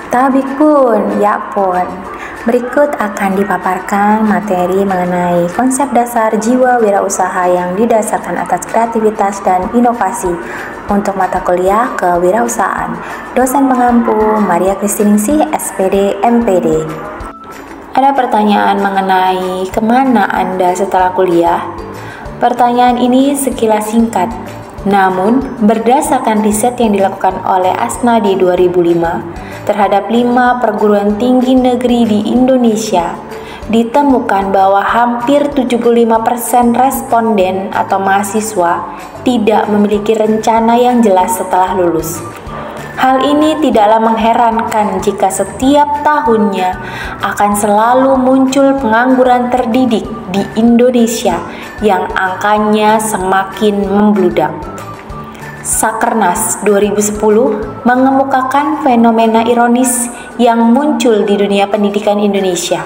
Tabik pun, ya pun. Berikut akan dipaparkan materi mengenai konsep dasar jiwa wirausaha yang didasarkan atas kreativitas dan inovasi untuk mata kuliah kewirausahaan. Dosen pengampu Maria Kristiningsih, SPD, MPD. Ada pertanyaan mengenai kemana Anda setelah kuliah? Pertanyaan ini sekilas singkat. Namun, berdasarkan riset yang dilakukan oleh Asnadi 2005 terhadap 5 perguruan tinggi negeri di Indonesia, ditemukan bahwa hampir 75% responden atau mahasiswa tidak memiliki rencana yang jelas setelah lulus. Hal ini tidaklah mengherankan jika setiap tahunnya akan selalu muncul pengangguran terdidik di Indonesia yang angkanya semakin membludak. Sakernas 2010 mengemukakan fenomena ironis yang muncul di dunia pendidikan Indonesia,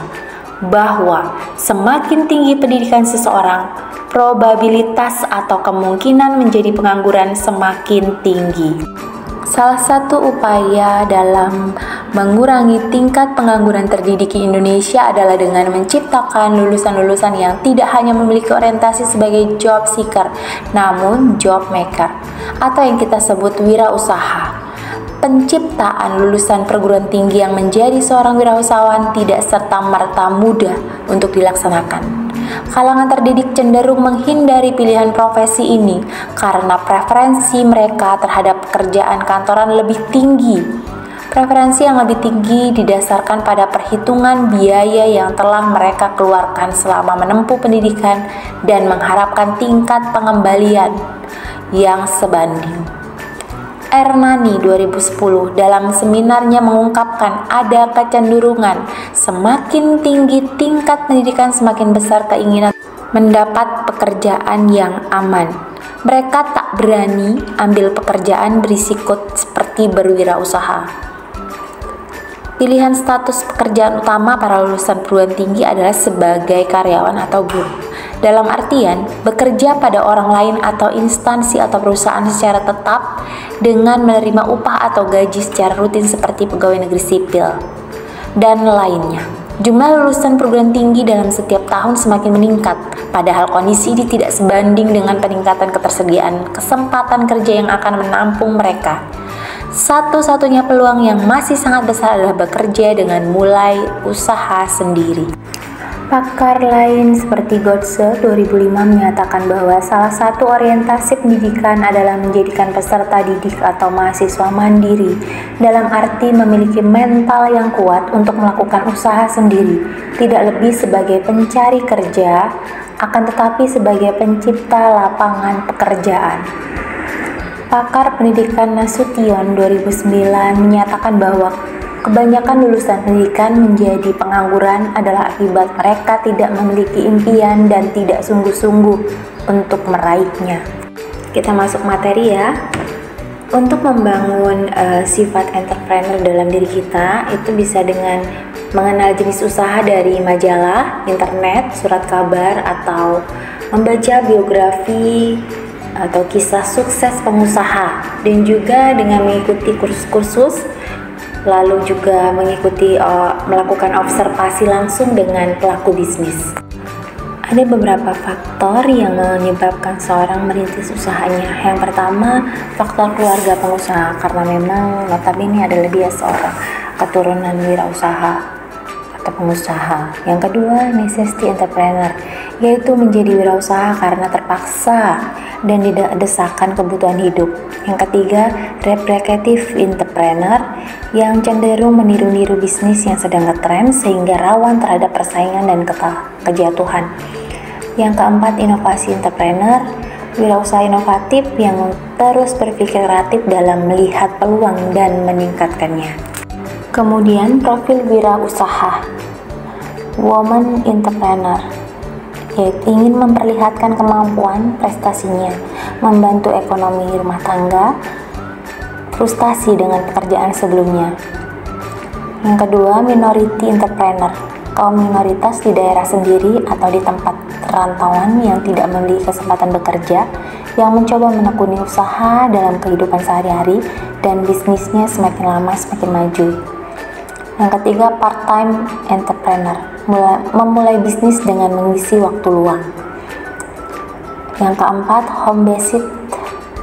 bahwa semakin tinggi pendidikan seseorang, probabilitas atau kemungkinan menjadi pengangguran semakin tinggi. Salah satu upaya dalam mengurangi tingkat pengangguran terdidik di Indonesia adalah dengan menciptakan lulusan-lulusan yang tidak hanya memiliki orientasi sebagai job seeker, namun job maker, atau yang kita sebut wirausaha. Penciptaan lulusan perguruan tinggi yang menjadi seorang wirausahawan tidak serta-merta mudah untuk dilaksanakan. Kalangan terdidik cenderung menghindari pilihan profesi ini karena preferensi mereka terhadap pekerjaan kantoran lebih tinggi. Preferensi yang lebih tinggi didasarkan pada perhitungan biaya yang telah mereka keluarkan selama menempuh pendidikan dan mengharapkan tingkat pengembalian yang sebanding. Ernani 2010 dalam seminarnya mengungkapkan ada kecenderungan semakin tinggi tingkat pendidikan semakin besar keinginan mendapat pekerjaan yang aman. Mereka tak berani ambil pekerjaan berisiko seperti berwirausaha. Pilihan status pekerjaan utama para lulusan perguruan tinggi adalah sebagai karyawan atau buruh. Dalam artian, bekerja pada orang lain atau instansi atau perusahaan secara tetap dengan menerima upah atau gaji secara rutin seperti pegawai negeri sipil, dan lainnya. Jumlah lulusan perguruan tinggi dalam setiap tahun semakin meningkat, padahal kondisi ini tidak sebanding dengan peningkatan ketersediaan kesempatan kerja yang akan menampung mereka. Satu-satunya peluang yang masih sangat besar adalah bekerja dengan mulai usaha sendiri. Pakar lain seperti Gotze 2005 menyatakan bahwa salah satu orientasi pendidikan adalah menjadikan peserta didik atau mahasiswa mandiri, dalam arti memiliki mental yang kuat untuk melakukan usaha sendiri, tidak lebih sebagai pencari kerja, akan tetapi sebagai pencipta lapangan pekerjaan. Pakar pendidikan Nasution 2009 menyatakan bahwa kebanyakan lulusan pendidikan menjadi pengangguran adalah akibat mereka tidak memiliki impian dan tidak sungguh-sungguh untuk meraihnya. Kita masuk materi ya. Untuk membangun sifat entrepreneur dalam diri kita, itu bisa dengan mengenal jenis usaha dari majalah, internet, surat kabar, atau membaca biografi atau kisah sukses pengusaha, dan juga dengan mengikuti kursus-kursus, lalu juga melakukan observasi langsung dengan pelaku bisnis. Ada beberapa faktor yang menyebabkan seorang merintis usahanya. Yang pertama, faktor keluarga pengusaha, karena memang notabene adalah dia seorang keturunan wirausaha atau pengusaha. Yang kedua, necessity entrepreneur, yaitu menjadi wirausaha karena terpaksa dan desakan kebutuhan hidup. Yang ketiga, replicative entrepreneur, yang cenderung meniru-niru bisnis yang sedang ngetren sehingga rawan terhadap persaingan dan kejatuhan. Yang keempat, inovasi entrepreneur, wirausaha inovatif yang terus berpikir kreatif dalam melihat peluang dan meningkatkannya. Kemudian, profil wirausaha, woman entrepreneur, yaitu ingin memperlihatkan kemampuan prestasinya, membantu ekonomi rumah tangga, frustasi dengan pekerjaan sebelumnya. Yang kedua, minority entrepreneur, kaum minoritas di daerah sendiri atau di tempat perantauan yang tidak memiliki kesempatan bekerja, yang mencoba menekuni usaha dalam kehidupan sehari-hari dan bisnisnya semakin lama semakin maju. Yang ketiga, part-time entrepreneur, memulai bisnis dengan mengisi waktu luang. Yang keempat, home-based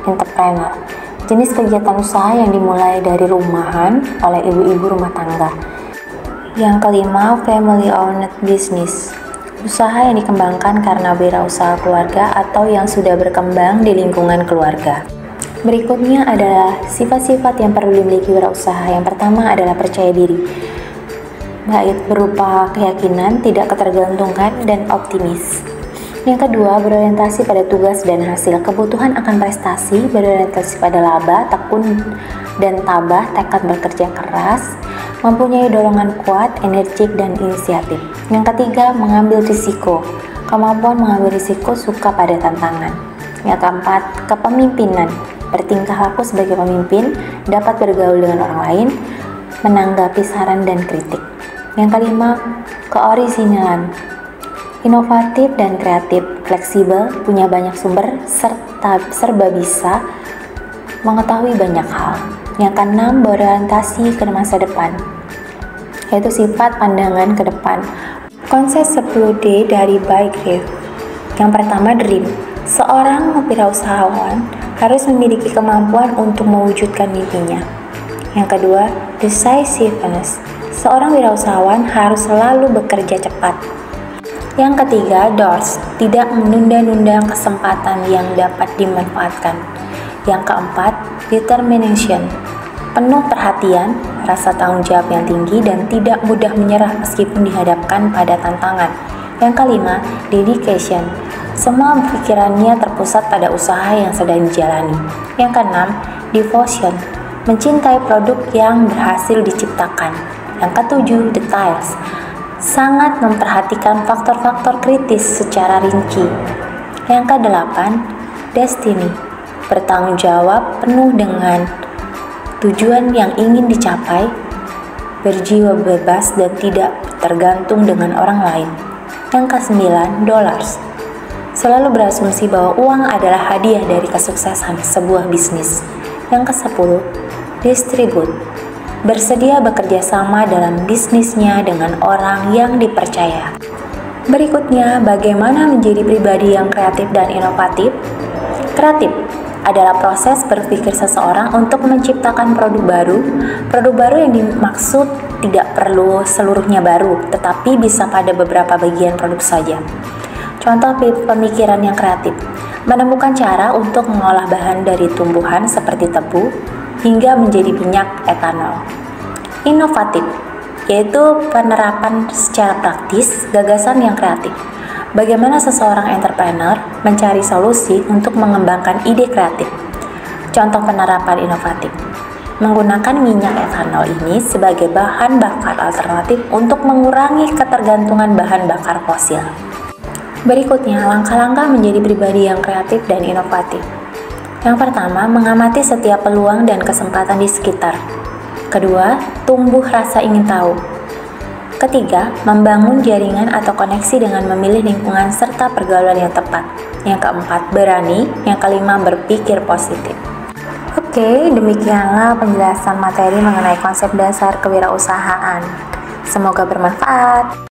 entrepreneur, jenis kegiatan usaha yang dimulai dari rumahan oleh ibu-ibu rumah tangga. Yang kelima, family-owned business, usaha yang dikembangkan karena wirausaha keluarga atau yang sudah berkembang di lingkungan keluarga. Berikutnya adalah sifat-sifat yang perlu dimiliki wirausaha. Yang pertama adalah percaya diri, baik berupa keyakinan, tidak ketergantungan, dan optimis. Yang kedua, berorientasi pada tugas dan hasil, kebutuhan akan prestasi, berorientasi pada laba, tekun dan tabah, tekad bekerja keras, mempunyai dorongan kuat, energik, dan inisiatif. Yang ketiga, mengambil risiko, kemampuan mengambil risiko, suka pada tantangan. Yang keempat, kepemimpinan, bertingkah laku sebagai pemimpin, dapat bergaul dengan orang lain, menanggapi saran dan kritik. Yang kelima, keorisinalan, inovatif dan kreatif, fleksibel, punya banyak sumber, serta serba bisa, mengetahui banyak hal. Yang keenam, berorientasi ke masa depan, yaitu sifat pandangan ke depan. Konsep 10D dari By Grave. Yang pertama, dream. Seorang wirausahawan harus memiliki kemampuan untuk mewujudkan mimpinya. Yang kedua, decisiveness. Seorang wirausahawan harus selalu bekerja cepat. Yang ketiga, doors. Tidak menunda-nunda kesempatan yang dapat dimanfaatkan. Yang keempat, determination. Penuh perhatian, rasa tanggung jawab yang tinggi, dan tidak mudah menyerah meskipun dihadapkan pada tantangan. Yang kelima, dedication. Semua pikirannya terpusat pada usaha yang sedang dijalani. Yang keenam, devotion. Mencintai produk yang berhasil diciptakan. Yang ketujuh, details. Sangat memperhatikan faktor-faktor kritis secara rinci. Yang kedelapan, destiny. Bertanggung jawab penuh dengan tujuan yang ingin dicapai, berjiwa bebas dan tidak tergantung dengan orang lain. Yang kesembilan, dollars. Selalu berasumsi bahwa uang adalah hadiah dari kesuksesan sebuah bisnis. Yang kesepuluh, distribute. Bersedia bekerja sama dalam bisnisnya dengan orang yang dipercaya. Berikutnya, bagaimana menjadi pribadi yang kreatif dan inovatif? Kreatif adalah proses berpikir seseorang untuk menciptakan produk baru. Produk baru yang dimaksud tidak perlu seluruhnya baru, tetapi bisa pada beberapa bagian produk saja. Contoh pemikiran yang kreatif, menemukan cara untuk mengolah bahan dari tumbuhan seperti tebu hingga menjadi minyak etanol. Inovatif, yaitu penerapan secara praktis gagasan yang kreatif. Bagaimana seseorang entrepreneur mencari solusi untuk mengembangkan ide kreatif. Contoh penerapan inovatif, menggunakan minyak etanol ini sebagai bahan bakar alternatif untuk mengurangi ketergantungan bahan bakar fosil. Berikutnya, langkah-langkah menjadi pribadi yang kreatif dan inovatif. Yang pertama, mengamati setiap peluang dan kesempatan di sekitar. Kedua, tumbuh rasa ingin tahu. Ketiga, membangun jaringan atau koneksi dengan memilih lingkungan serta pergaulan yang tepat. Yang keempat, berani. Yang kelima, berpikir positif. Oke, demikianlah penjelasan materi mengenai konsep dasar kewirausahaan. Semoga bermanfaat.